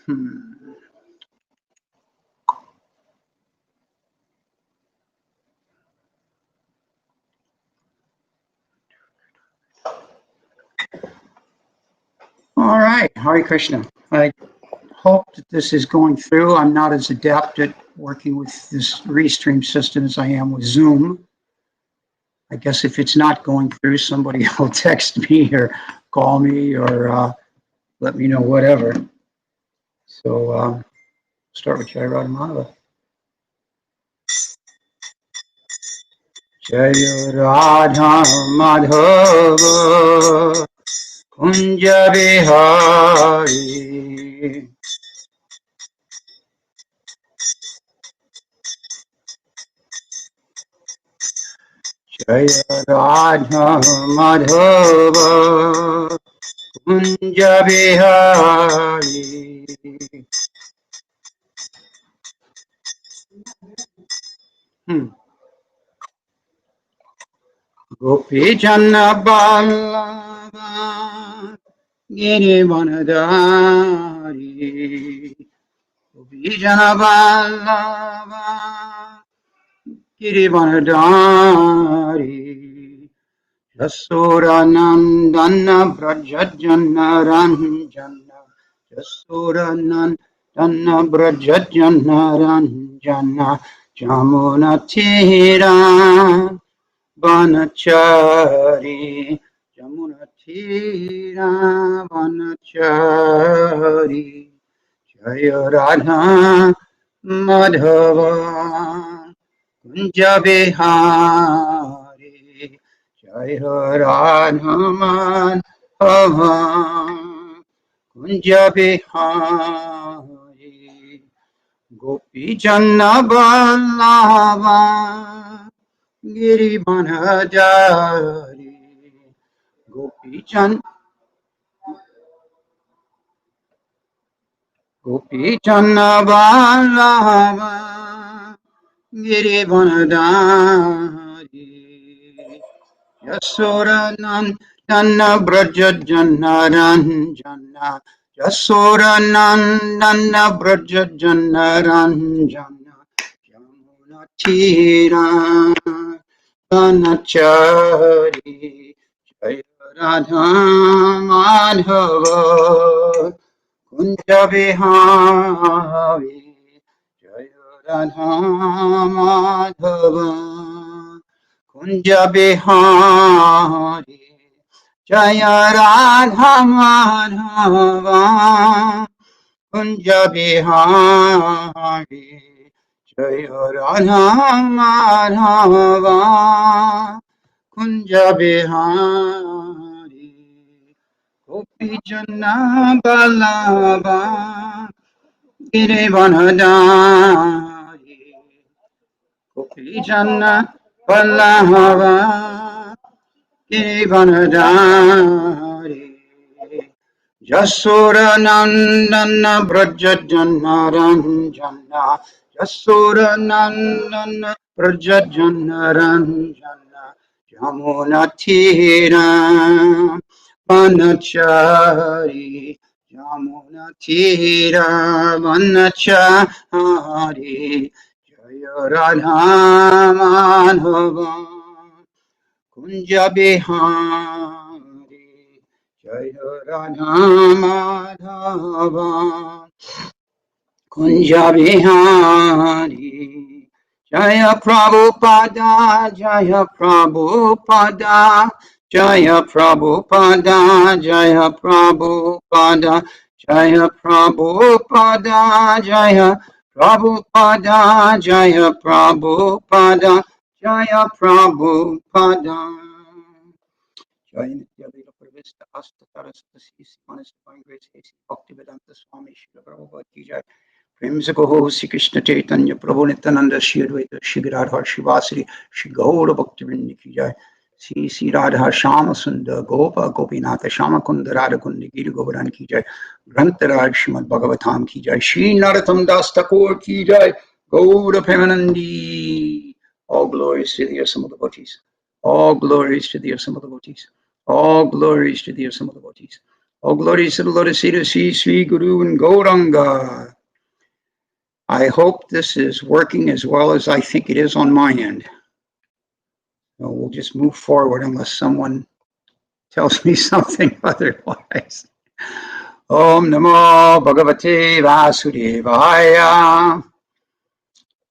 All right, Hare Krishna. I hope that this is going through. I'm not as adept at working with this restream system as I am with Zoom. I guess if it's not going through, somebody will text me or call me or let me know, whatever. So start with Jai Radha Madhava. Jai Radha Madhava Kunja Bihari Jai Radha Madhava Kunja Bihari Gopi Janna Ballava Girivanadari Gopi Janna Ballava Girivanadari Jasura Nandana Brajajana Ranjana Jasura Nandana Brajajana Ranjana Jamuna Tira Vanachari Jamuna Tira Vanachari Jaya Radha Madhava Kunja Bihari Jaya Radha Madhava Kunja Bihari Gopi Janna Ballava Girivanadari Gopi Janna Ballava Girivanadari Yasura Nandana Brajajana Ranjana Yasura Nandana Brajajana Ranjana Yamuna Tira Vanachari Jaya Radha Madhava Kunja Bihari Jaya Radha Madhava Kunja Bihari Jaya Radha Madhava Kunja Bihari Jaya Radha Madhava Kunja Bihari Gopi Janna Ballava Girivanadari Gopi Janna Ballava Girivanadari Jasura Nandana Brajajana Ranjana Jasura Nandana Brajajana Ranjana Jamuna Tira Vanachari Jamuna Tira Vanachari Jaya Radha Madhava Kunja Bihari Jaya Radha Madhava Kunja Bihari Jaya Prabhupada Jaya Prabhupada Jaya Prabhupada Jaya Prabhupada Jaya Prabhupada Jaya Prabhupada Jaya Prabhupada Jaya Prabhupada Jaya Nitya Veda Pravista Asta Tarasata Sisi Manas Divine Grace Hesi Bhaktivedanta Swami Shri Prabhupada Ki Jai Prem Se Kaho Sri Krishna Chaitanya Prabhu Nityananda Shri Advaita Shri Giradhar Shivasri Shri Gaura Bhaktivinoda Ki Jai Sri Sri Radha Shama Sundar Gopa Gopinatha Shama Kunda Radha Kundi Giri Govardhan Ki Jai Grantaraj Srimad Bhagavatam Ki Jai Shri Narottama Das Thakur Ki Jai Gaura Premanandi. All glories to the Assembled devotees. All glories to the Assembled devotees. All glories to the Assembled devotees. All glories to the lotus seat of Sri Guru and Gauranga. I hope this is working as well as I think it is on my end. So we'll just move forward unless someone tells me something otherwise. Om Namo Bhagavate Vasudevaya.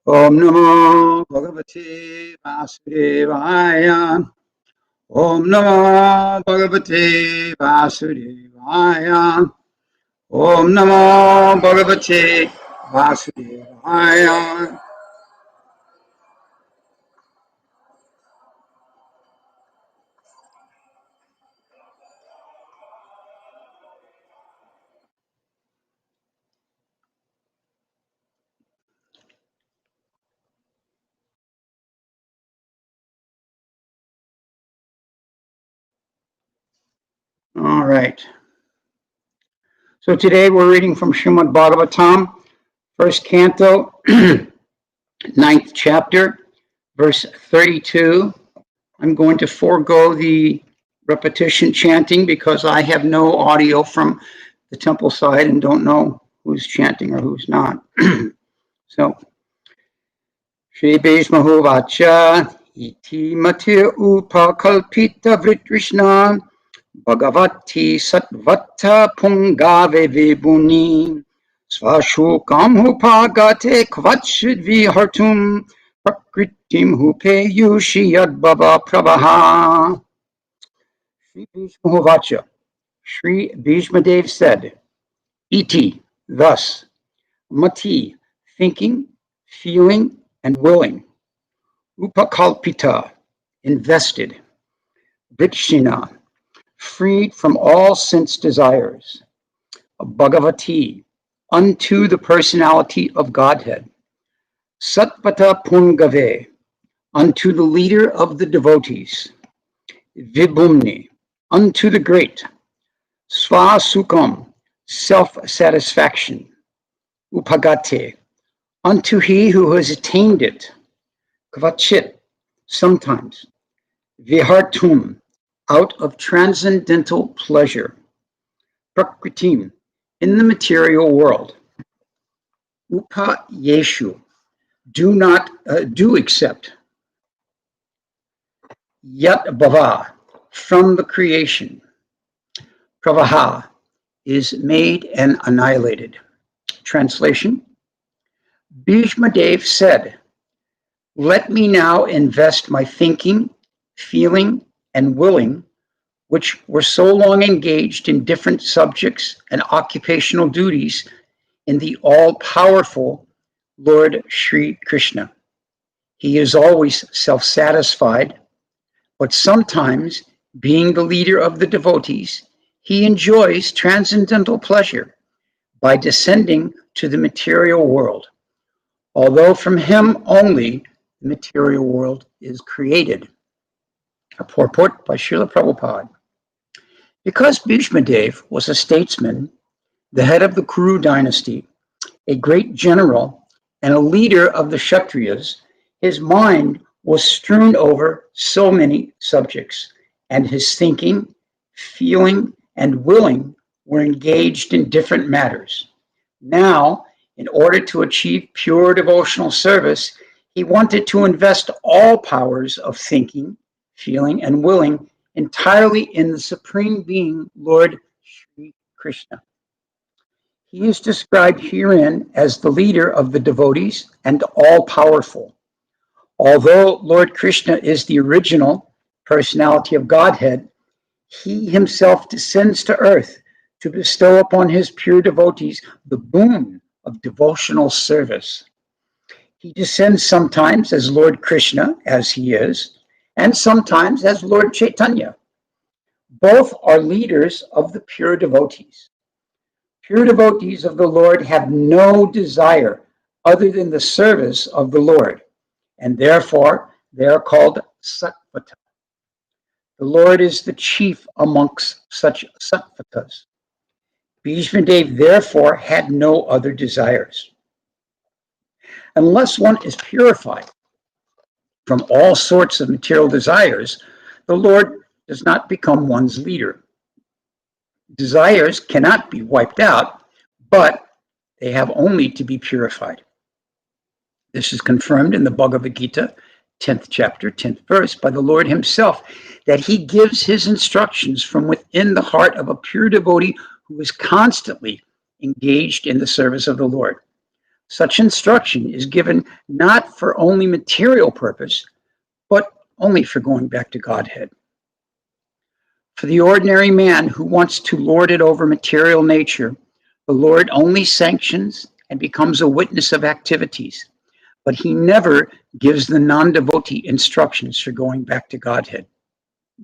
Om Namo Bhagavate Vasudevaya. Om Namo Bhagavate Vasudevaya. Om Namo Bhagavate Vasudevaya. All right. So today we're reading from Srimad Bhagavatam, first canto, 9th chapter, verse 32. I'm going to forego the repetition chanting because I have no audio from the temple side and don't know who's chanting or who's not. So, Shri Bhisma Hovacha, iti matir upakalpita vritrishna, Bhagavati satvata pungave vibhuni, svashukam hupagate kvachid vihartum, prakritim hupeyushi yadbhava pravaha. Shri Bhisma Hovacha, Shri Bhisma Dev said, iti, thus, mati, thinking, feeling, and willing, upakalpita, invested, vrikshina, freed from all sense desires, Bhagavati, unto the personality of Godhead, Satvata Pungave, unto the leader of the devotees, Vibhumni, unto the great, Svasukam, self-satisfaction, Upagate, unto he who has attained it, Kvachit, sometimes, Vihartum, out of transcendental pleasure, Prakritim, in the material world, Upa Yeshu, do accept, Yat Bhava, from the creation, Pravaha, is made and annihilated. Translation, Bhishma Dev said, let me now invest my thinking, feeling, and willing, which were so long engaged in different subjects and occupational duties, in the all-powerful Lord Sri Krishna. He is always self-satisfied, but sometimes, being the leader of the devotees, he enjoys transcendental pleasure by descending to the material world, although from him only the material world is created. A purport by Srila Prabhupada. Because Bhishma Dev was a statesman, the head of the Kuru dynasty, a great general, and a leader of the Kshatriyas, his mind was strewn over so many subjects, and his thinking, feeling, and willing were engaged in different matters. Now, in order to achieve pure devotional service, he wanted to invest all powers of thinking, feeling, and willing entirely in the Supreme Being, Lord Sri Krishna. He is described herein as the leader of the devotees and all-powerful. Although Lord Krishna is the original personality of Godhead, he himself descends to earth to bestow upon his pure devotees the boon of devotional service. He descends sometimes as Lord Krishna, as he is, and sometimes as Lord Chaitanya. Both are leaders of the pure devotees. Pure devotees of the Lord have no desire other than the service of the Lord, and therefore they are called Sattvata. The Lord is the chief amongst such Sattvatas. Bhishma Dev therefore had no other desires. Unless one is purified from all sorts of material desires, the Lord does not become one's leader. Desires cannot be wiped out, but they have only to be purified. This is confirmed in the Bhagavad Gita, 10th chapter, 10th verse, by the Lord himself, that he gives his instructions from within the heart of a pure devotee who is constantly engaged in the service of the Lord. Such instruction is given not for only material purpose, but only for going back to Godhead. For the ordinary man who wants to lord it over material nature, the Lord only sanctions and becomes a witness of activities, but he never gives the non-devotee instructions for going back to Godhead.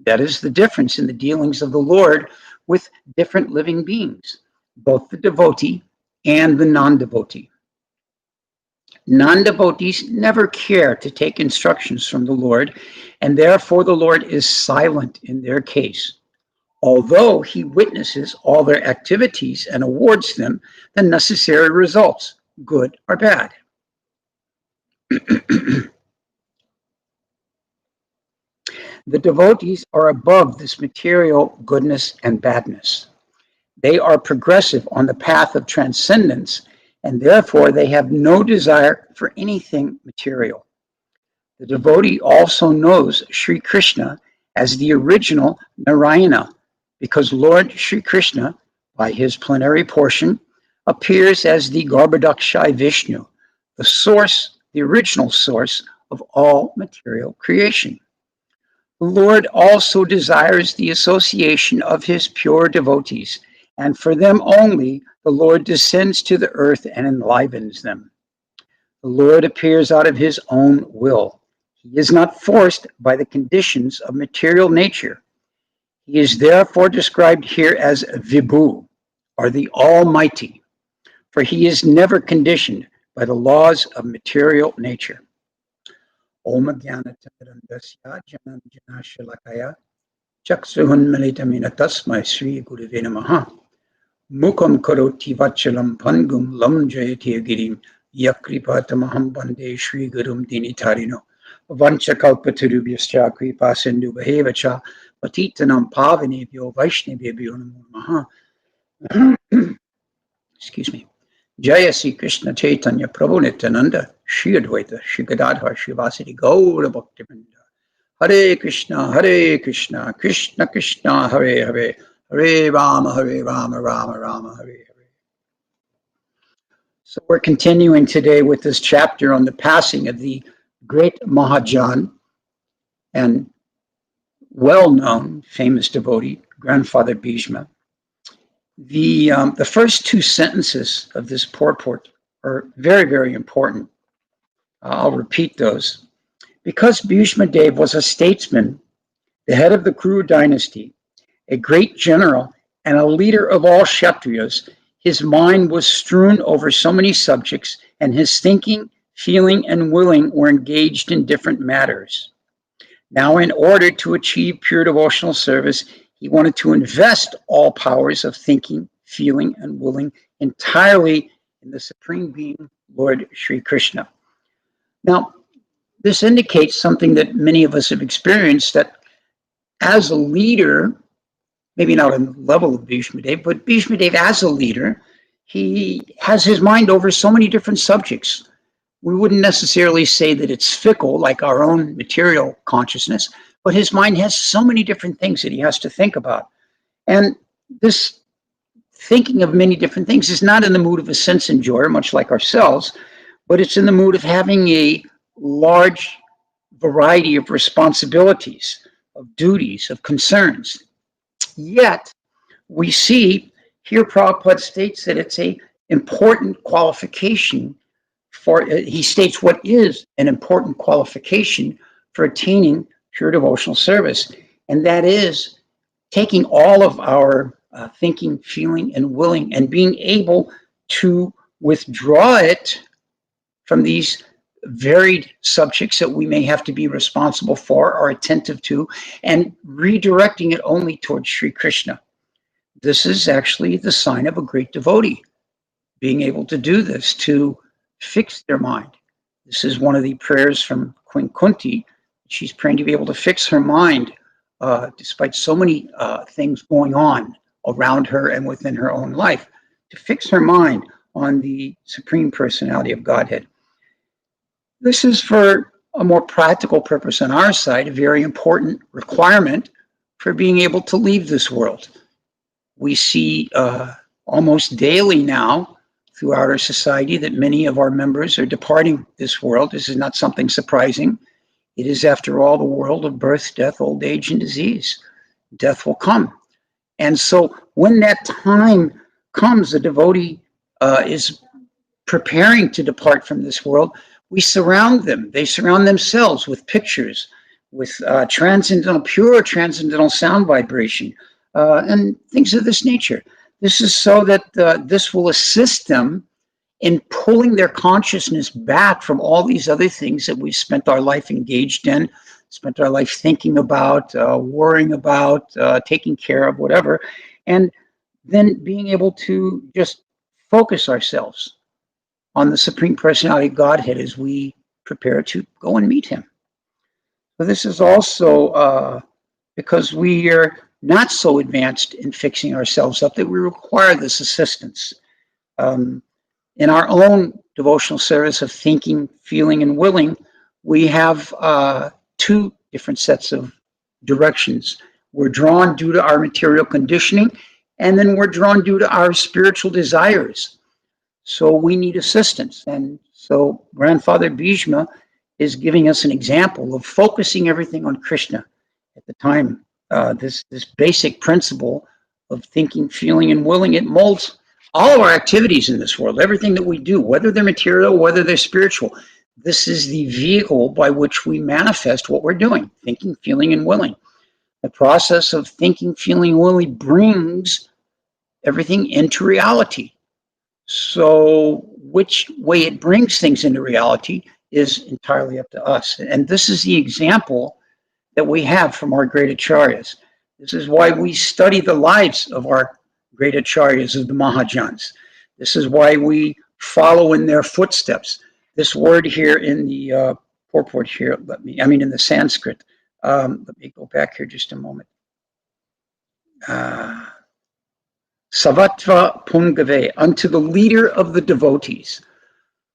That is the difference in the dealings of the Lord with different living beings, both the devotee and the non-devotee. Non-devotees never care to take instructions from the Lord, and therefore the Lord is silent in their case, although he witnesses all their activities and awards them the necessary results, good or bad. The devotees are above this material goodness and badness. They are progressive on the path of transcendence, and therefore they have no desire for anything material. The devotee also knows Sri Krishna as the original Narayana, because Lord Sri Krishna, by his plenary portion, appears as the Garbhodakshai Vishnu, the source, the original source of all material creation. The Lord also desires the association of his pure devotees, and for them only the Lord descends to the earth and enlivens them. The Lord appears out of his own will. He is not forced by the conditions of material nature. He is therefore described here as Vibhu, or the Almighty, for he is never conditioned by the laws of material nature. Om Jnanatamidandasya Jananjana Shalakaya Chaksuhunmalitamina Tasmai Sri Gurave Namaha Mukam Karoti Vachalam Pangum Lam Jayati Girim Yakripatamaham Bande Sri Gurum Dinitarino Vanchakalpaturubhyascha Kripa Sindhu Bhavevacha Patitanam Pavanebhyo Vaishnavebhyo Namo Namaha. Excuse me. Jaya Sri Krishna Chaitanya Prabhu Nityananda Shri Advaita Shri Gadadhar Shivasati Gaura Bhaktivinoda Hare Krishna Krishna Krishna Hare Hare Hare Rama Rama Rama Hare Hare. So we're continuing today with this chapter on the passing of the great Mahajan and well-known famous devotee, Grandfather Bhisma. The first two sentences of this purport are very, very important. I'll repeat those. Because Bhisma Dev was a statesman, the head of the Kuru dynasty, a great general, and a leader of all Kshatriyas, his mind was strewn over so many subjects, and his thinking, feeling, and willing were engaged in different matters. Now, in order to achieve pure devotional service, he wanted to invest all powers of thinking, feeling, and willing entirely in the Supreme Being, Lord Sri Krishna. Now, this indicates something that many of us have experienced, that as a leader, maybe not on the level of Bhisma Dev, but Bhisma Dev as a leader, he has his mind over so many different subjects. We wouldn't necessarily say that it's fickle like our own material consciousness, but his mind has so many different things that he has to think about. And this thinking of many different things is not in the mood of a sense enjoyer, much like ourselves, but it's in the mood of having a large variety of responsibilities, of duties, of concerns. Yet, we see here Prabhupada states that it's an important qualification for, he states what is an important qualification for attaining pure devotional service, and that is taking all of our thinking, feeling, and willing, and being able to withdraw it from these varied subjects that we may have to be responsible for or attentive to, and redirecting it only towards Sri Krishna. This is actually the sign of a great devotee, being able to do this, to fix their mind. This is one of the prayers from Queen Kunti. She's praying to be able to fix her mind despite so many things going on around her and within her own life, to fix her mind on the Supreme Personality of Godhead. This is for a more practical purpose on our side, a very important requirement for being able to leave this world. We see almost daily now throughout our society that many of our members are departing this world. This is not something surprising. It is, after all, the world of birth, death, old age, and disease. Death will come. And so when that time comes, the devotee is preparing to depart from this world, we surround them. They surround themselves with pictures, with transcendental, pure transcendental sound vibration, and things of this nature. This is so that this will assist them in pulling their consciousness back from all these other things that we've spent our life engaged in, spent our life thinking about, worrying about, taking care of, whatever, and then being able to just focus ourselves on the Supreme Personality of Godhead as we prepare to go and meet him. So this is also because we are not so advanced in fixing ourselves up that we require this assistance. In our own devotional service of thinking, feeling, and willing, we have two different sets of directions. We're drawn due to our material conditioning, and then we're drawn due to our spiritual desires. So we need assistance. And so Grandfather Bhisma is giving us an example of focusing everything on Krishna at the time. This basic principle of thinking, feeling, and willing, it molds all of our activities in this world, everything that we do, whether they're material, whether they're spiritual. This is the vehicle by which we manifest what we're doing, thinking, feeling, and willing. The process of thinking, feeling, and willing brings everything into reality. So which way it brings things into reality is entirely up to us. And this is the example that we have from our great acharyas. This is why we study the lives of our great acharyas, of the Mahajans. This is why we follow in their footsteps. This word here in the purport here, in the Sanskrit, let me go back here just a moment. Savatva Pungave, unto the leader of the devotees.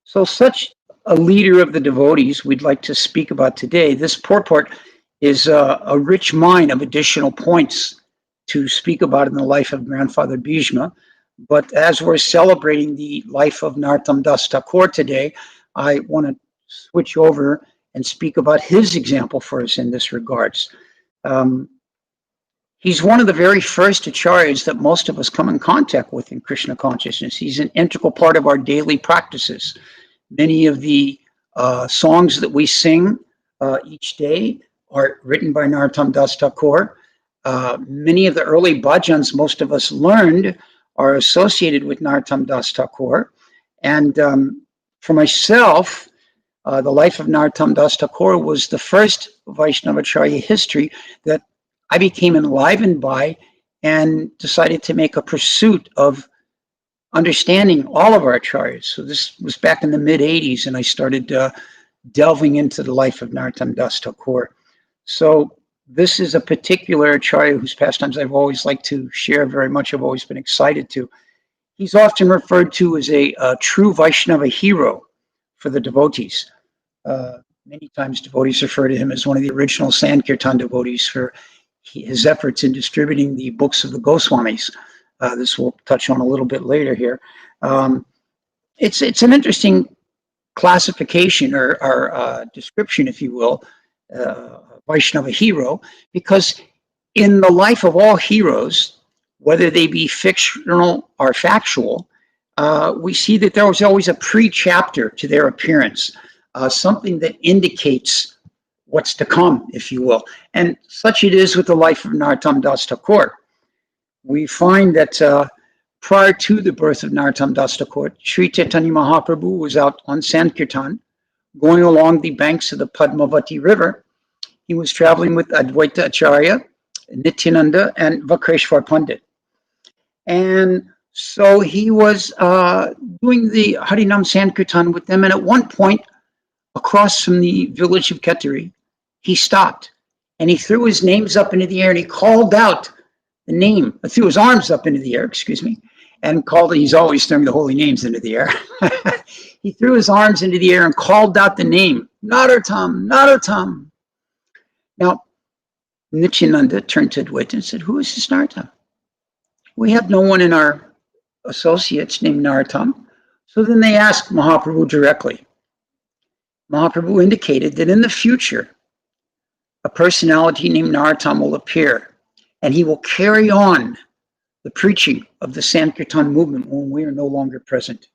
So such a leader of the devotees we'd like to speak about today. This purport is a rich mine of additional points to speak about in the life of Grandfather Bhisma. But as we're celebrating the life of Narottama Das Thakur today, I want to switch over and speak about his example for us in this regards. He's one of the very first acharyas that most of us come in contact with in Krishna consciousness. He's an integral part of our daily practices. Many of the songs that we sing each day are written by Narottama Das Thakur. Many of the early bhajans most of us learned are associated with Narottama Das Thakur. And for myself, the life of Narottama Das Thakur was the first Vaishnavacharya history that I became enlivened by and decided to make a pursuit of understanding all of our acharyas. So this was back in the mid-'80s, and I started delving into the life of Narottama Das Thakur. So this is a particular acharya whose pastimes I've always liked to share very much. I've always been excited to. He's often referred to as a true Vaishnava hero for the devotees. Many times devotees refer to him as one of the original Sankirtan devotees for his efforts in distributing the books of the Goswamis. This we'll touch on a little bit later here. It's an interesting classification or description, if you will, Vaishnava hero, because in the life of all heroes, whether they be fictional or factual, we see that there was always a pre-chapter to their appearance, something that indicates what's to come, if you will. And such it is with the life of Narottama Das Thakur. We find that prior to the birth of Narottama Das Thakur, Sritetani Mahaprabhu was out on Sankirtan, going along the banks of the Padmavati River. He was traveling with Advaita Acharya, Nityananda, and Vakreshwar Pandit. And so he was doing the Harinam Sankirtan with them. And at one point, across from the village of Ketari, he stopped and he threw his names up into the air and he called out the name, threw his arms up into the air, and called, he's always throwing the holy names into the air. He threw his arms into the air and called out the name, Narottama, Narottama. Now, Nityananda turned to Advaita and said, who is this Narottama? We have no one in our associates named Narottama. So then they asked Mahaprabhu directly. Mahaprabhu indicated that in the future, a personality named Narottama will appear, and he will carry on the preaching of the Sankirtan movement when we are no longer present.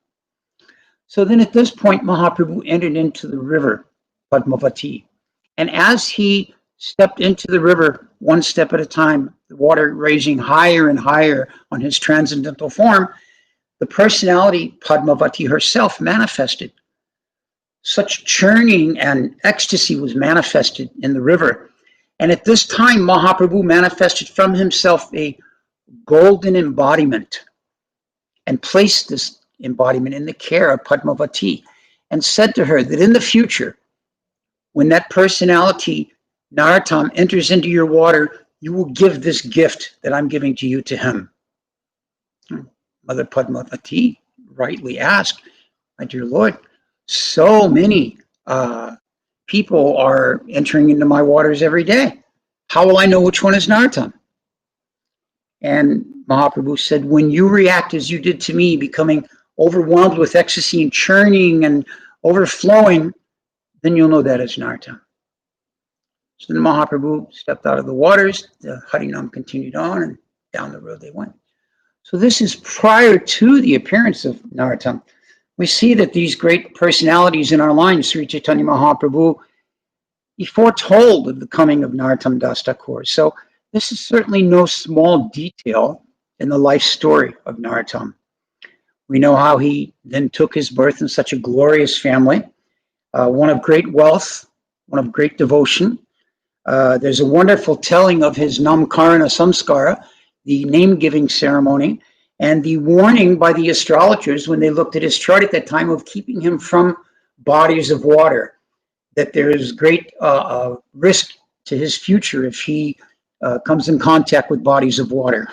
So then at this point, Mahaprabhu entered into the river Padmavati. And as he stepped into the river one step at a time, the water raising higher and higher on his transcendental form, the personality Padmavati herself manifested. Such churning and ecstasy was manifested in the river. And at this time, Mahaprabhu manifested from himself a golden embodiment and placed this embodiment in the care of Padmavati and said to her that in the future, when that personality, Narottama, enters into your water, you will give this gift that I'm giving to you to him. Mother Padmavati rightly asked, my dear Lord, so many people are entering into my waters every day. How will I know which one is Narottama? And Mahaprabhu said, when you react as you did to me, becoming overwhelmed with ecstasy and churning and overflowing, then you'll know that is Narottama. So then Mahaprabhu stepped out of the waters, the Harinam continued on, and down the road they went. So this is prior to the appearance of Narottama. We see that these great personalities in our line, Sritetani Mahaprabhu, he foretold of the coming of Narottama Das Thakur. So this is certainly no small detail in the life story of Narottama. We know how he then took his birth in such a glorious family, one of great wealth, one of great devotion. There's a wonderful telling of his Namkarana Samskara, the name-giving ceremony, and the warning by the astrologers when they looked at his chart at that time of keeping him from bodies of water, that there is great risk to his future if he comes in contact with bodies of water.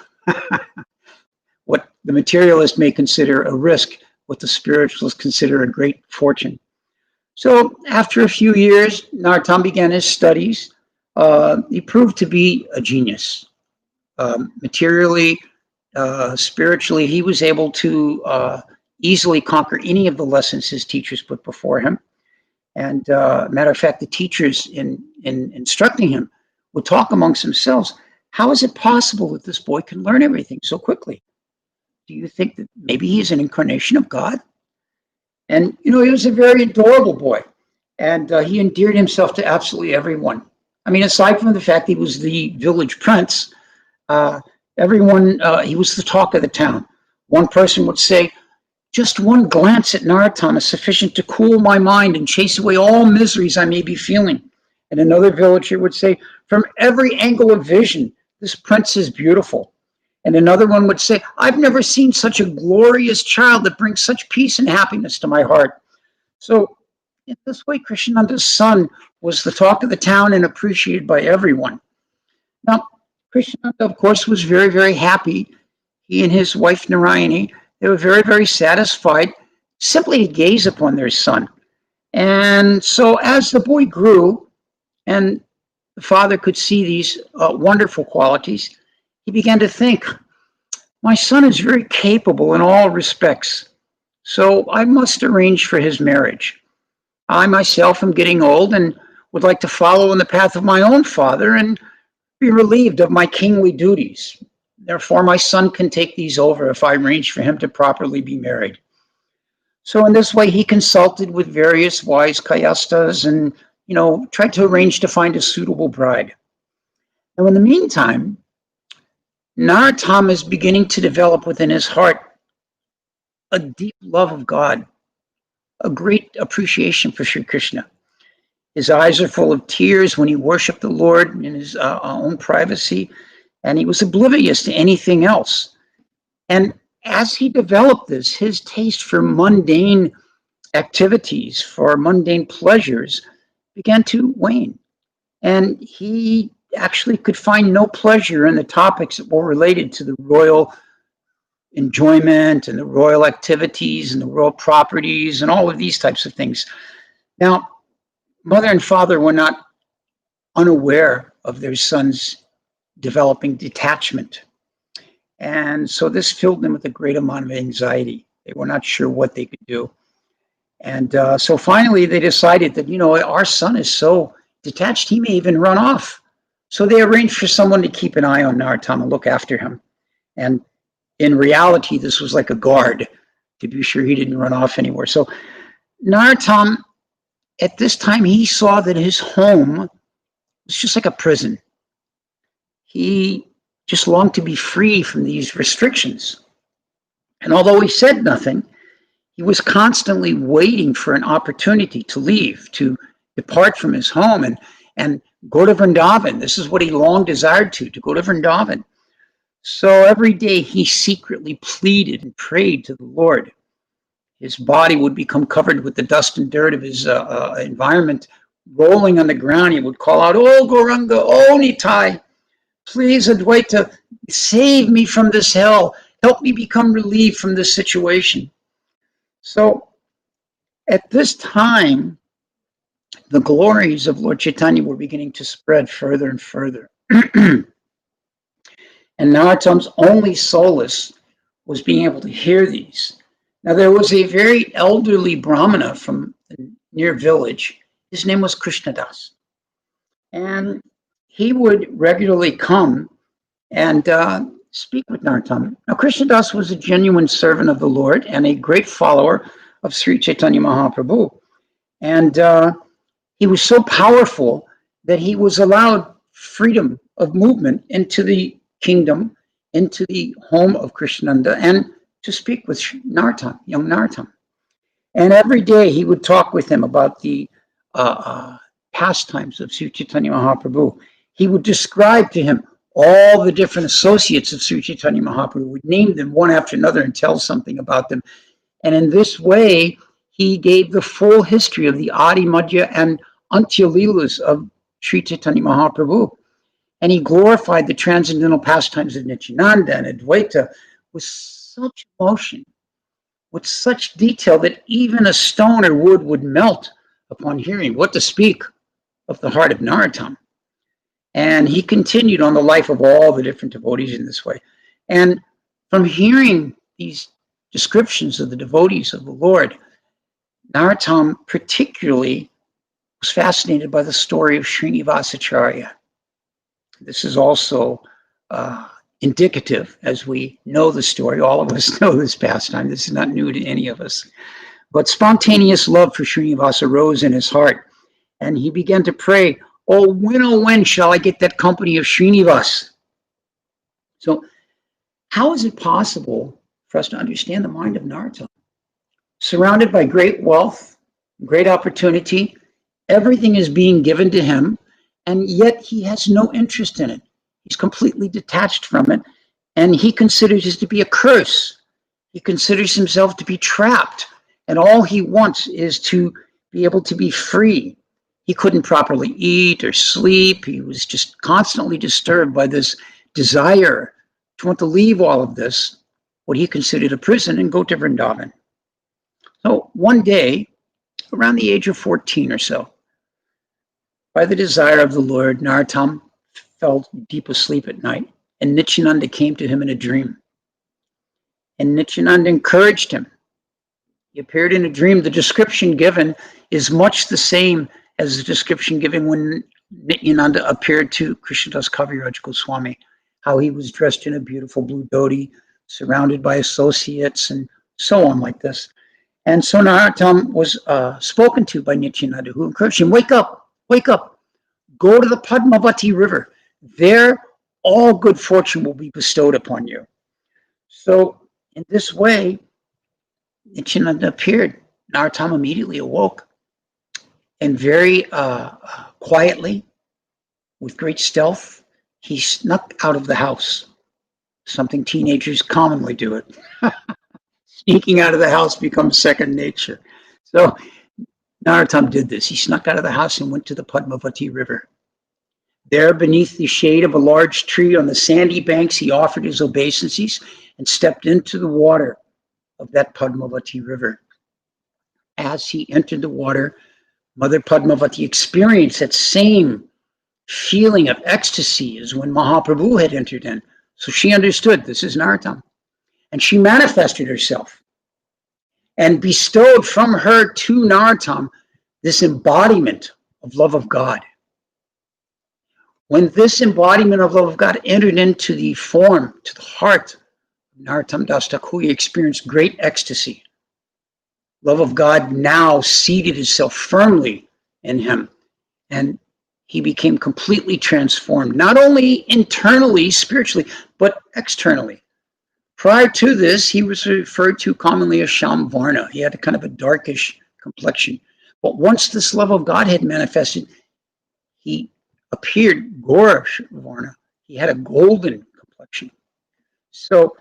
What the materialist may consider a risk, what the spiritualists consider a great fortune. So after a few years, Narottama began his studies. He proved to be a genius. Materially, spiritually, he was able to easily conquer any of the lessons his teachers put before him. And matter of fact, the teachers in instructing him would talk amongst themselves. How is it possible that this boy can learn everything so quickly? Do you think that maybe he's an incarnation of God? And, you know, he was a very adorable boy. And he endeared himself to absolutely everyone. I mean, aside from the fact he was the village prince, everyone, he was the talk of the town. One person would say, just one glance at Narottama is sufficient to cool my mind and chase away all miseries I may be feeling. And another villager would say, from every angle of vision, this prince is beautiful. And another one would say, I've never seen such a glorious child that brings such peace and happiness to my heart. So in this way, Krishnananda's son was the talk of the town and appreciated by everyone. Now, Krishnananda, of course, was very, very happy. He and his wife, Narayani, they were very, very satisfied simply to gaze upon their son. And so as the boy grew and the father could see these wonderful qualities, he began to think, my son is very capable in all respects, so I must arrange for his marriage. I myself am getting old and would like to follow in the path of my own father and be relieved of my kingly duties. Therefore, my son can take these over if I arrange for him to properly be married. So in this way, he consulted with various wise kayastas and, you know, tried to arrange to find a suitable bride. Now, in the meantime, Narottama is beginning to develop within his heart a deep love of God, a great appreciation for Sri Krishna. His eyes are full of tears when he worshiped the Lord in his own privacy, and he was oblivious to anything else. And as he developed this, his taste for mundane activities, for mundane pleasures, began to wane. And he actually could find no pleasure in the topics that were related to the royal enjoyment and the royal activities and the royal properties and all of these types of things. Now, mother and father were not unaware of their son's developing detachment. And so this filled them with a great amount of anxiety. They were not sure what they could do. And so finally they decided that, our son is so detached, he may even run off. So they arranged for someone to keep an eye on Narottama and look after him. And in reality, this was like a guard to be sure he didn't run off anywhere. So Narottama, at this time, he saw that his home was just like a prison. He just longed to be free from these restrictions. And although he said nothing, he was constantly waiting for an opportunity to leave, to depart from his home and go to Vrindavan. This is what he long desired to go to Vrindavan. So every day he secretly pleaded and prayed to the Lord. His body would become covered with the dust and dirt of his environment. Rolling on the ground, he would call out, "Oh, Gauranga, oh, Nitai, please, Advaita, save me from this hell. Help me become relieved from this situation." So at this time, the glories of Lord Chaitanya were beginning to spread further and further. And Narottama's only solace was being able to hear these. Now, there was a very elderly Brahmana from the near village. His name was Krishnadas. And he would regularly come and speak with Narottama. Now, Krishnadas was a genuine servant of the Lord and a great follower of Sri Chaitanya Mahaprabhu. And he was so powerful that he was allowed freedom of movement into the kingdom, into the home of Krishnananda, and to speak with Narottama, young Narottama. And every day he would talk with him about the pastimes of Sri Chaitanya Mahaprabhu. He would describe to him all the different associates of Sri Chaitanya Mahaprabhu, would name them one after another and tell something about them. And in this way, he gave the full history of the Adi, Madhya, and Antya Leelas of Sri Chaitanya Mahaprabhu. And he glorified the transcendental pastimes of Nityananda and Advaita with such emotion, with such detail that even a stone or wood would melt upon hearing, what to speak of the heart of Narottama. And he continued on the life of all the different devotees in this way. And from hearing these descriptions of the devotees of the Lord, Narottama particularly was fascinated by the story of Srinivasacharya. This is also indicative, as we know the story. All of us know this pastime. This is not new to any of us. But spontaneous love for Srinivasa rose in his heart, and he began to pray, oh, when shall I get that company of Srinivas? So how is it possible for us to understand the mind of Narottama? Surrounded by great wealth, great opportunity, everything is being given to him, and yet he has no interest in it. He's completely detached from it, and he considers it to be a curse. He considers himself to be trapped, and all he wants is to be able to be free. He couldn't properly eat or sleep. He was just constantly disturbed by this desire to want to leave all of this, what he considered a prison, and go to Vrindavan. So one day, around the age of 14 or so, by the desire of the Lord, Narottama fell deep asleep at night, and Nityananda came to him in a dream. And Nityananda encouraged him. He appeared in a dream. The description given is much the same as the description given when Nityananda appeared to Krishnadas Kaviraj Goswami, how he was dressed in a beautiful blue dhoti, surrounded by associates, and so on like this. And so Narottama was spoken to by Nityananda, who encouraged him, wake up, go to the Padmavati river. There, all good fortune will be bestowed upon you. So in this way, Nityananda appeared. Narottama immediately awoke, and very quietly, with great stealth, he snuck out of the house. Something teenagers commonly do it. Sneaking out of the house becomes second nature. So Narottama did this. He snuck out of the house and went to the Padmavati river. There, beneath the shade of a large tree on the sandy banks, he offered his obeisances and stepped into the water of that Padmavati river. As he entered the water, Mother Padmavati experienced that same feeling of ecstasy as when Mahaprabhu had entered in. So she understood this is Narottama. And she manifested herself and bestowed from her to Narottama this embodiment of love of God. When this embodiment of love of God entered into the form, to the heart of Narottama Das Thakur, he experienced great ecstasy. Love of God now seated itself firmly in him, and he became completely transformed, not only internally, spiritually, but externally. Prior to this, he was referred to commonly as Sham Varna. He had a kind of a darkish complexion. But once this love of God had manifested, he appeared Gora Varna. He had a golden complexion. So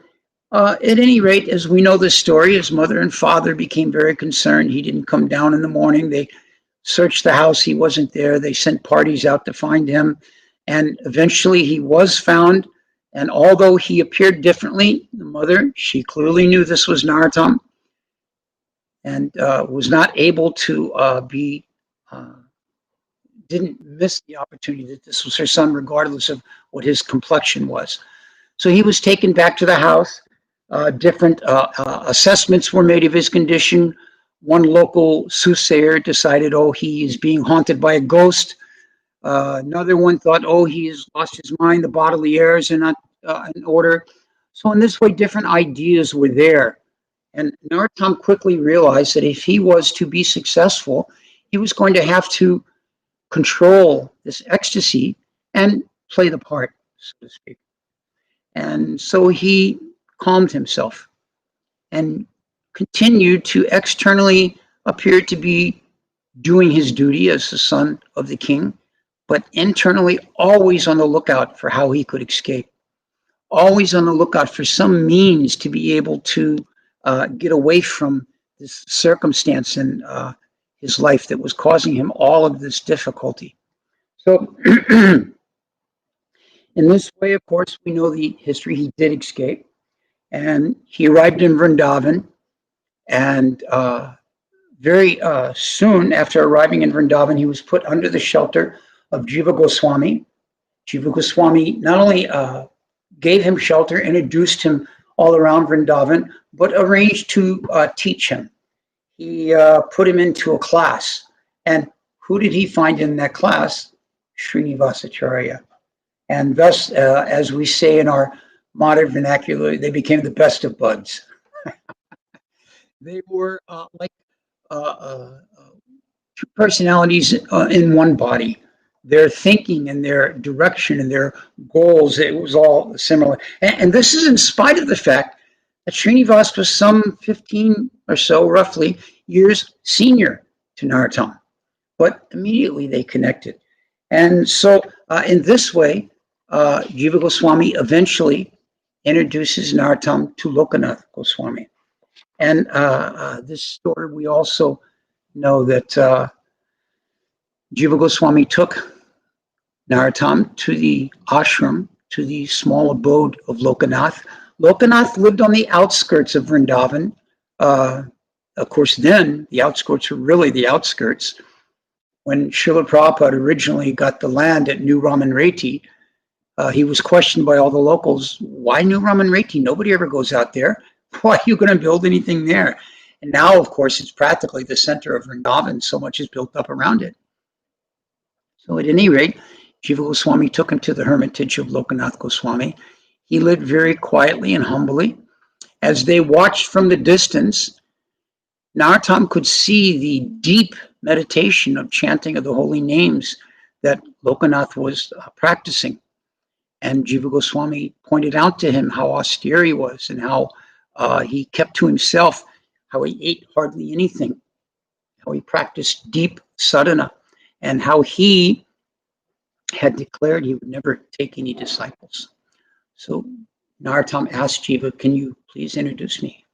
at any rate, as we know this story, his mother and father became very concerned. He didn't come down in the morning. They searched the house. He wasn't there. They sent parties out to find him. And eventually he was found. And although he appeared differently, the mother, she clearly knew this was Narottama and was not able to didn't miss the opportunity that this was her son, regardless of what his complexion was. So he was taken back to the house. Different assessments were made of his condition. One local soothsayer decided, oh, he is being haunted by a ghost. Another one thought, oh, he has lost his mind. The bodily airs are not in order. So in this way, different ideas were there. And Narottama quickly realized that if he was to be successful, he was going to have to control this ecstasy and play the part, so to speak. And so he calmed himself and continued to externally appear to be doing his duty as the son of the king, but internally always on the lookout for how he could escape, always on the lookout for some means to be able to get away from this circumstance in his life that was causing him all of this difficulty. So in this way, of course, we know the history. He did escape, and he arrived in Vrindavan, and very soon after arriving in Vrindavan, he was put under the shelter of Jiva Goswami. Jiva Goswami not only gave him shelter, introduced him all around Vrindavan, but arranged to teach him. He put him into a class. And who did he find in that class? Srinivasacharya. And thus, as we say in our modern vernacular, they became the best of buds. They were like two personalities in one body. Their thinking and their direction and their goals, it was all similar. And this is in spite of the fact that Srinivas was some 15 or so, roughly, years senior to Narottama. But immediately they connected. And so in this way, Jiva Goswami eventually introduces Narottama to Lokinath Goswami. And this story, we also know that Jiva Goswami took Narottama to the ashram, to the small abode of Lokinath. Lokinath lived on the outskirts of Vrindavan. Of course, then the outskirts were really the outskirts. When Srila Prabhupada originally got the land at New Ramanreti, he was questioned by all the locals, why New Ramanreti? Nobody ever goes out there. Why are you going to build anything there? And now, of course, it's practically the center of Vrindavan. So much is built up around it. So at any rate, Jiva Goswami took him to the Hermitage of Lokinath Goswami. He lived very quietly and humbly. As they watched from the distance, Narottama could see the deep meditation of chanting of the holy names that Lokinath was practicing. And Jiva Goswami pointed out to him how austere he was and how he kept to himself, how he ate hardly anything, how he practiced deep sadhana, and how he had declared he would never take any disciples. So Narottama asked Jiva, can you please introduce me?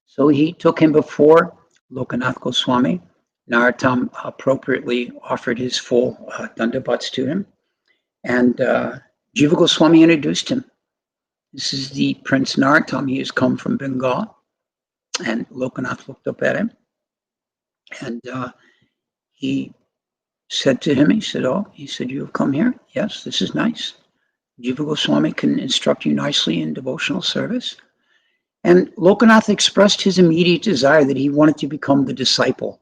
So he took him before Lokinath Goswami. Narottama appropriately offered his full dandavats to him. And Jiva Goswami introduced him. This is the Prince Narottama. He has come from Bengal. And Lokinath looked up at him. And he said to him, he said, you have come here? Yes, this is nice. Jiva Goswami can instruct you nicely in devotional service. And Lokinath expressed his immediate desire that he wanted to become the disciple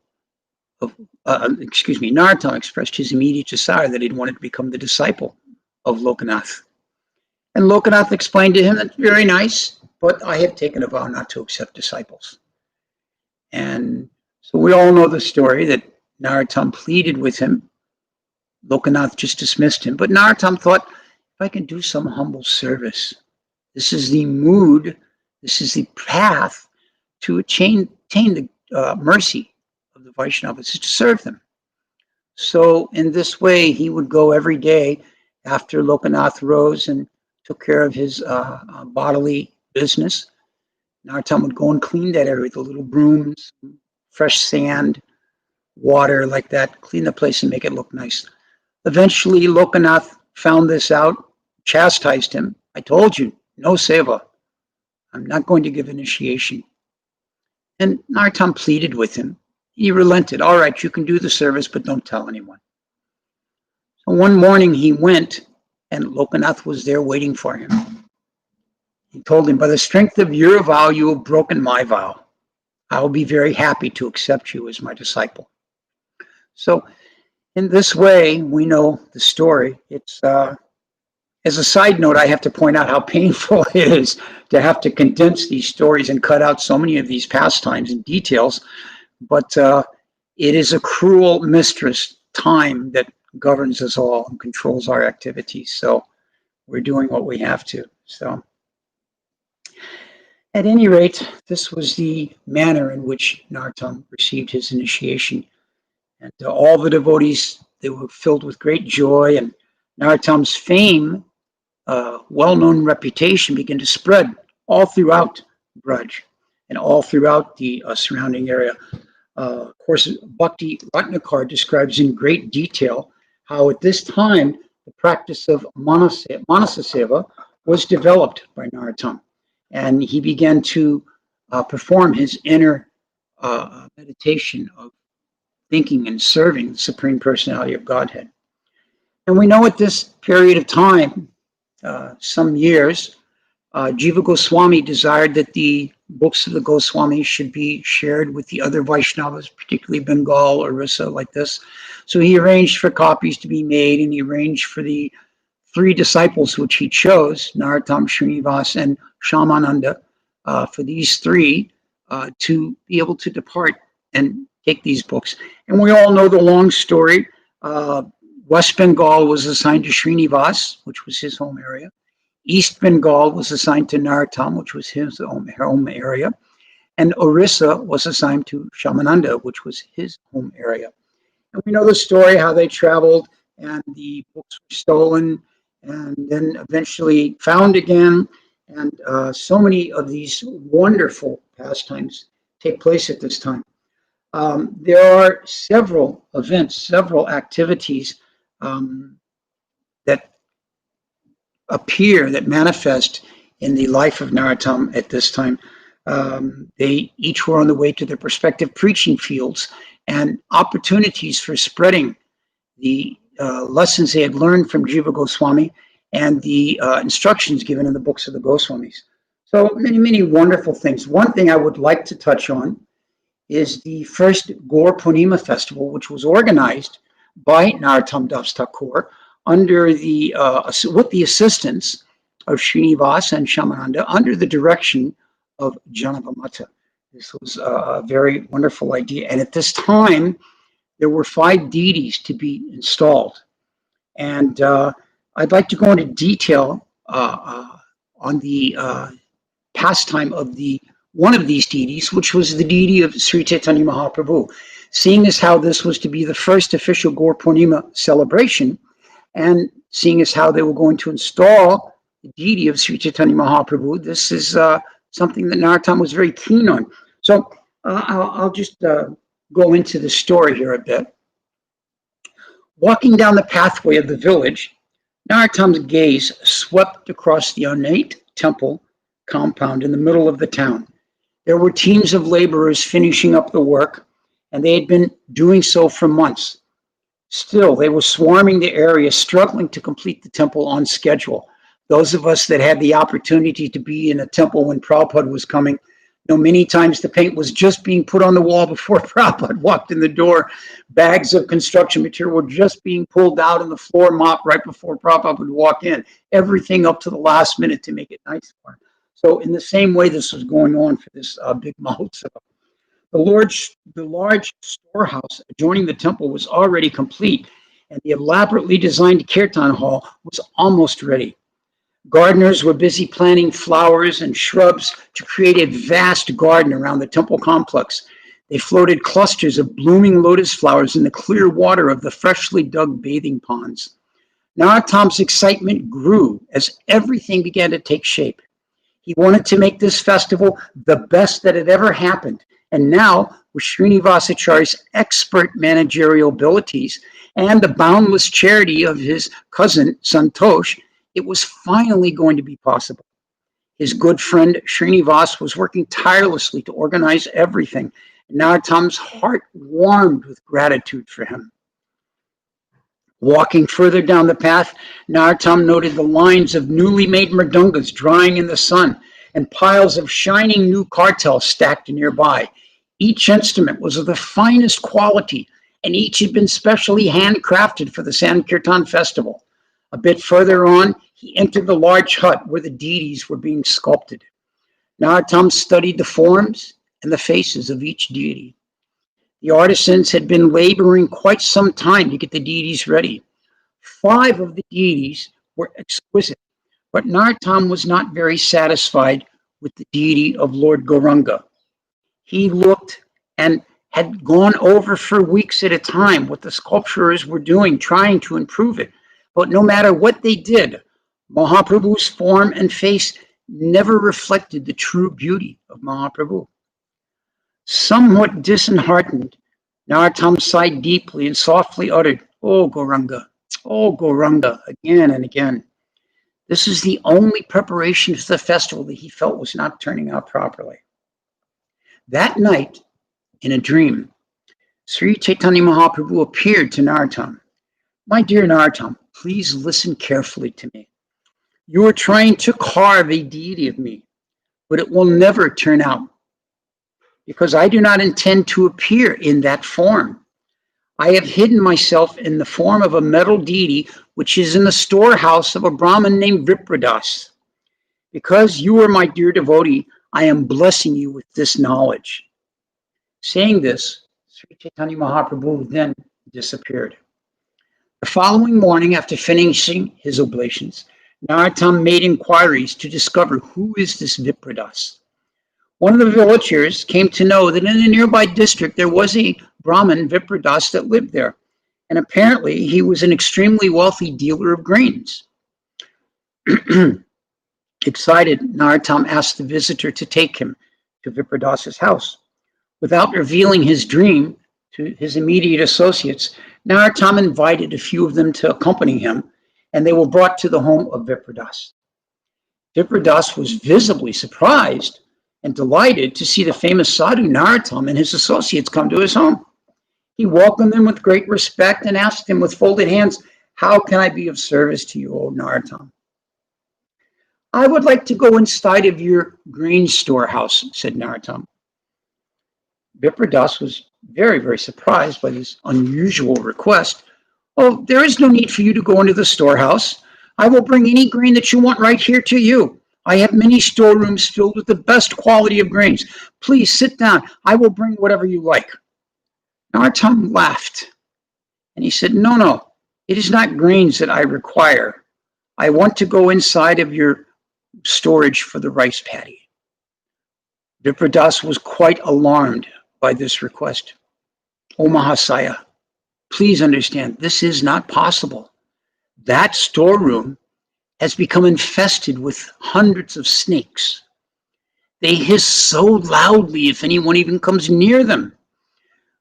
of, Narottama expressed his immediate desire that he wanted to become the disciple of Lokinath. And Lokinath explained to him, that's very nice, but I have taken a vow not to accept disciples. And so we all know the story that Narottama pleaded with him. Lokinath just dismissed him. But Narottama thought, if I can do some humble service, this is the mood, this is the path to attain the mercy of the Vaishnavas, is to serve them. So in this way, he would go every day after Lokinath rose and took care of his bodily business. Narottama would go and clean that area with the little brooms, fresh sand, water like that, clean the place and make it look nice. Eventually, Lokinath found this out, chastised him. I told you, no seva. I'm not going to give initiation. And Narottama pleaded with him. He relented. All right, you can do the service, but don't tell anyone. So one morning he went, and Lokinath was there waiting for him. He told him, by the strength of your vow, you have broken my vow. I will be very happy to accept you as my disciple. So in this way, we know the story. It's as a side note, I have to point out how painful it is to have to condense these stories and cut out so many of these pastimes and details. But it is a cruel mistress, time, that governs us all and controls our activities. So we're doing what we have to. So at any rate, this was the manner in which Narottama received his initiation. And all the devotees, they were filled with great joy, and Narottama's fame, well-known reputation began to spread all throughout Braj and all throughout the surrounding area. Of course, Bhakti Ratnakar describes in great detail how at this time the practice of Manasa Seva was developed by Narottama. And he began to perform his inner meditation of thinking and serving the Supreme Personality of Godhead. And we know at this period of time, some years, Jiva Goswami desired that the books of the Goswamis should be shared with the other Vaishnavas, particularly Bengal, Orissa, like this. So he arranged for copies to be made, and he arranged for the 3 disciples which he chose, Narottama, Srinivas, and Shyamananda, for these 3 to be able to depart and take these books. And we all know the long story. West Bengal was assigned to Srinivas, which was his home area. East Bengal was assigned to Narottama, which was his home area. And Orissa was assigned to Shyamananda, which was his home area. And we know the story, how they traveled, and the books were stolen, and then eventually found again. And so many of these wonderful pastimes take place at this time. There are several events, several activities that appear, that manifest in the life of Narottama at this time. They each were on the way to their respective preaching fields and opportunities for spreading the lessons they had learned from Jiva Goswami and the instructions given in the books of the Goswamis. So many, many wonderful things. One thing I would like to touch on is the first Gaur Purnima festival, which was organized by Narottama Das Thakur under the with the assistance of Srinivas and Shyamananda, under the direction of Janavamata. This was a very wonderful idea. And at this time, there were 5 deities to be installed. And I'd like to go into detail on the pastime of one of these deities, which was the deity of Sritetani Mahaprabhu. Seeing as how this was to be the first official Gaur Purnima celebration, and seeing as how they were going to install the deity of Sritetani Mahaprabhu, this is something that Narottama was very keen on. So I'll just go into the story here a bit. Walking down the pathway of the village, Narottam's gaze swept across the ornate temple compound in the middle of the town. There were teams of laborers finishing up the work, and they had been doing so for months. Still, they were swarming the area, struggling to complete the temple on schedule. Those of us that had the opportunity to be in a temple when Prabhupada was coming know many times the paint was just being put on the wall before Prabhupada walked in the door. Bags of construction material were just being pulled out on the floor mop right before Prabhupada would walk in. Everything up to the last minute to make it nice for him. So in the same way this was going on for this big Mahotsav. The large storehouse adjoining the temple was already complete, and the elaborately designed kirtan hall was almost ready. Gardeners were busy planting flowers and shrubs to create a vast garden around the temple complex. They floated clusters of blooming lotus flowers in the clear water of the freshly dug bathing ponds. Narottam's excitement grew as everything began to take shape. He wanted to make this festival the best that had ever happened. And now, with Srinivasacharya's expert managerial abilities and the boundless charity of his cousin, Santosh, it was finally going to be possible. His good friend Srinivas was working tirelessly to organize everything, and Narottam's heart warmed with gratitude for him. Walking further down the path, Narottam noted the lines of newly made mridungas drying in the sun and piles of shining new kartals stacked nearby. Each instrument was of the finest quality, and each had been specially handcrafted for the Sankirtan festival. A bit further on, he entered the large hut where the deities were being sculpted. Narottam studied the forms and the faces of each deity. The artisans had been laboring quite some time to get the deities ready. 5 of the deities were exquisite, but Narottam was not very satisfied with the deity of Lord Gauranga. He looked and had gone over for weeks at a time what the sculptors were doing, trying to improve it. But no matter what they did, Mahaprabhu's form and face never reflected the true beauty of Mahaprabhu. Somewhat disheartened, Narottam sighed deeply and softly uttered, "Oh Gauranga, again and again." This is the only preparation for the festival that he felt was not turning out properly. That night, in a dream, Sritetani Mahaprabhu appeared to Narottam. "My dear Narottam, please listen carefully to me. You are trying to carve a deity of me, but it will never turn out because I do not intend to appear in that form. I have hidden myself in the form of a metal deity which is in the storehouse of a Brahmin named Vipradas. Because you are my dear devotee, I am blessing you with this knowledge." Saying this, Sri Chaitanya Mahaprabhu then disappeared. The following morning, after finishing his oblations, Narottam made inquiries to discover who is this Vipradas. One of the villagers came to know that in a nearby district there was a Brahmin Vipradas that lived there, and apparently he was an extremely wealthy dealer of grains. Excited, Narottam asked the visitor to take him to Vipradas's house. Without revealing his dream to his immediate associates, Narottam invited a few of them to accompany him, and they were brought to the home of Vipradas. Vipradas was visibly surprised and delighted to see the famous sadhu Narottam and his associates come to his home. He welcomed them with great respect and asked them with folded hands, "How can I be of service to you, O Narottam?" "I would like to go inside of your grain storehouse," said Narottam. Vipradas was very, very surprised by this unusual request. "Oh, there is no need for you to go into the storehouse. I will bring any grain that you want right here to you. I have many storerooms filled with the best quality of grains. Please sit down. I will bring whatever you like." Narottam laughed, and he said, No, it is not grains that I require. I want to go inside of your storage for the rice paddy." Vipradas was quite alarmed by this request. "Oh Mahasaya, please understand, this is not possible. That storeroom has become infested with hundreds of snakes. They hiss so loudly if anyone even comes near them.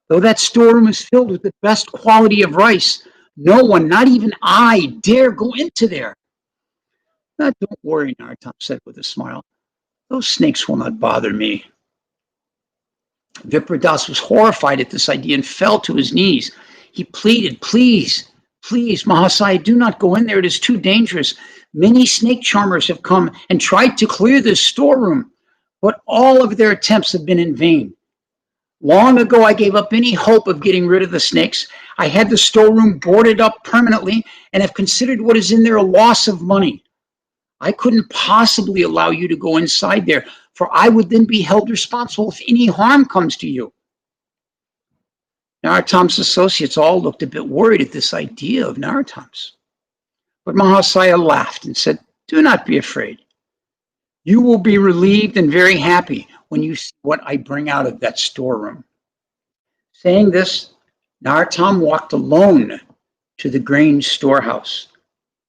Though that storeroom is filled with the best quality of rice, no one, not even I, dare go into there. Don't worry, Narottama said with a smile. Those snakes will not bother me. Vipradas was horrified at this idea and fell to his knees. He pleaded, please, please, Mahasaya, do not go in there. It is too dangerous. Many snake charmers have come and tried to clear this storeroom, but all of their attempts have been in vain. Long ago, I gave up any hope of getting rid of the snakes. I had the storeroom boarded up permanently and have considered what is in there a loss of money. I couldn't possibly allow you to go inside there, for I would then be held responsible if any harm comes to you. Narottama's associates all looked a bit worried at this idea of Narottama's. But Mahasaya laughed and said, do not be afraid. You will be relieved and very happy when you see what I bring out of that storeroom. Saying this, Narottama walked alone to the grain storehouse.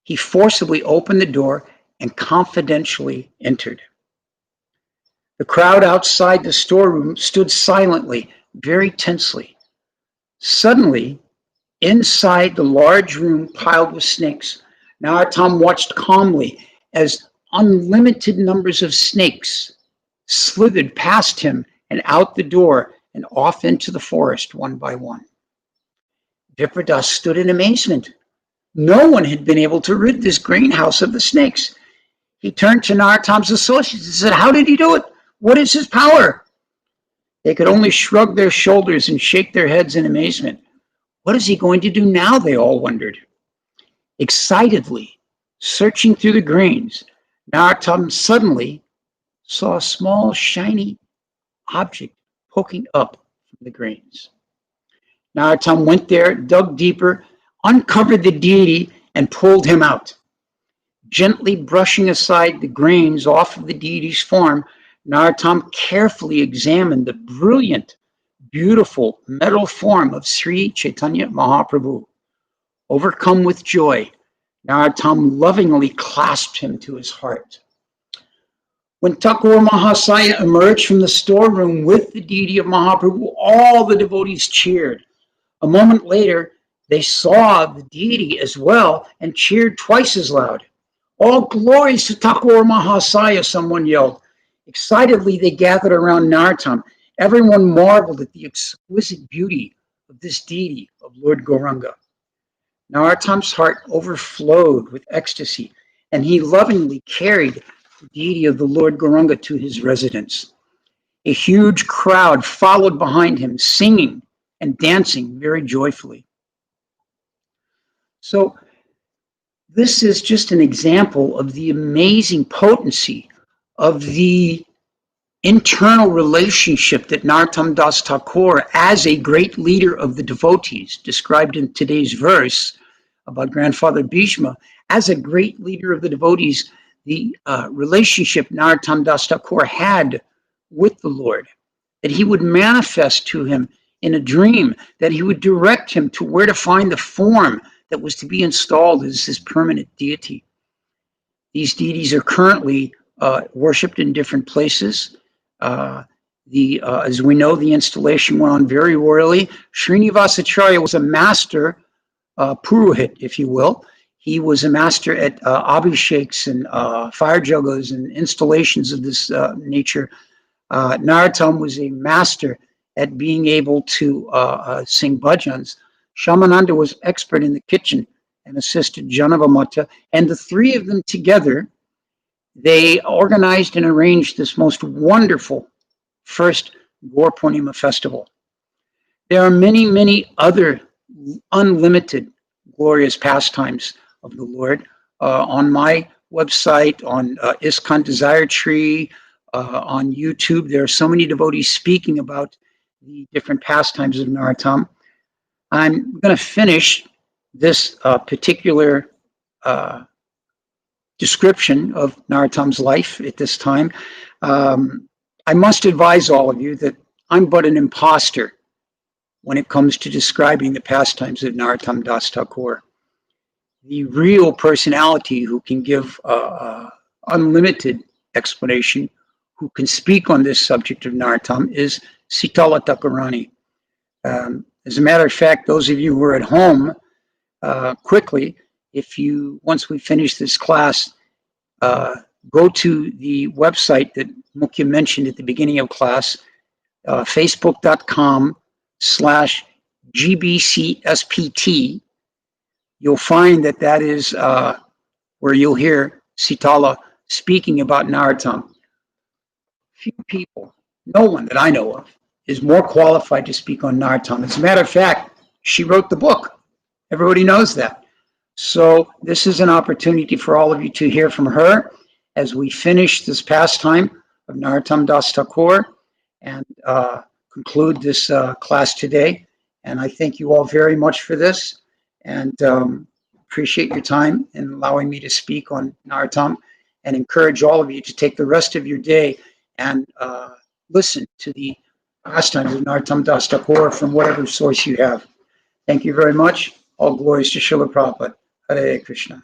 He forcibly opened the door and confidentially entered. The crowd outside the storeroom stood silently, very tensely. Suddenly, inside the large room piled with snakes, Narottama watched calmly as unlimited numbers of snakes slithered past him and out the door and off into the forest one by one. Vipradas stood in amazement. No one had been able to rid this greenhouse of the snakes. He turned to Narottama's associates and said, how did he do it? What is his power? They could only shrug their shoulders and shake their heads in amazement. What is he going to do now, they all wondered. Excitedly, searching through the grains, Narottama suddenly saw a small, shiny object poking up from the grains. Narottama went there, dug deeper, uncovered the deity, and pulled him out. Gently brushing aside the grains off of the deity's form, Narottama carefully examined the brilliant, beautiful metal form of Sri Chaitanya Mahaprabhu. Overcome with joy, Narottama lovingly clasped him to his heart. When Thakur Mahasaya emerged from the storeroom with the deity of Mahaprabhu, all the devotees cheered. A moment later, they saw the deity as well and cheered twice as loud. All glories to Thakur Mahasaya, someone yelled. Excitedly, they gathered around Narottama. Everyone marveled at the exquisite beauty of this deity of Lord Gauranga. Narottama's heart overflowed with ecstasy, and he lovingly carried the deity of the Lord Gauranga to his residence. A huge crowd followed behind him, singing and dancing very joyfully. So this is just an example of the amazing potency of the internal relationship that Narottama Das Thakur, as a great leader of the devotees, described in today's verse about Grandfather Bhisma, as a great leader of the devotees, the relationship Narottama Das Thakur had with the Lord, that he would manifest to him in a dream, that he would direct him to where to find the form that was to be installed as his permanent deity. These deities are currently worshipped in different places. As we know, the installation went on very royally. Srinivasacharya was a master purohit, if you will. He was a master at abhisheks and fire jugas and installations of this nature. Narottama was a master at being able to sing bhajans. Shamananda was expert in the kitchen and assisted Janavamata, and the three of them together, they organized and arranged this most wonderful first Gaur Purnima festival. There are many, many other unlimited glorious pastimes of the Lord. On my website, on ISKCON Desire Tree, on YouTube, there are so many devotees speaking about the different pastimes of Narottama. I'm going to finish this particular description of Narottama's life at this time. I must advise all of you that I'm but an imposter when it comes to describing the pastimes of Narottama Das Thakur. The real personality who can give unlimited explanation, who can speak on this subject of Narottama is Sitala Thakurani. As a matter of fact, those of you who are at home, quickly, once we finish this class, go to the website that Mukhya mentioned at the beginning of class, facebook.com/GBCSPT. You'll find that is where you'll hear Sitala speaking about Narottama. Few people, no one that I know of, is more qualified to speak on Narottama. As a matter of fact, she wrote the book. Everybody knows that. So this is an opportunity for all of you to hear from her as we finish this pastime of Narottama Das Thakur and conclude this class today. And I thank you all very much for this, and appreciate your time in allowing me to speak on Narottama, and encourage all of you to take the rest of your day and listen to the pastimes of Narottama Das Thakur from whatever source you have. Thank you very much. All glories to Srila Prabhupada. Hare Krishna.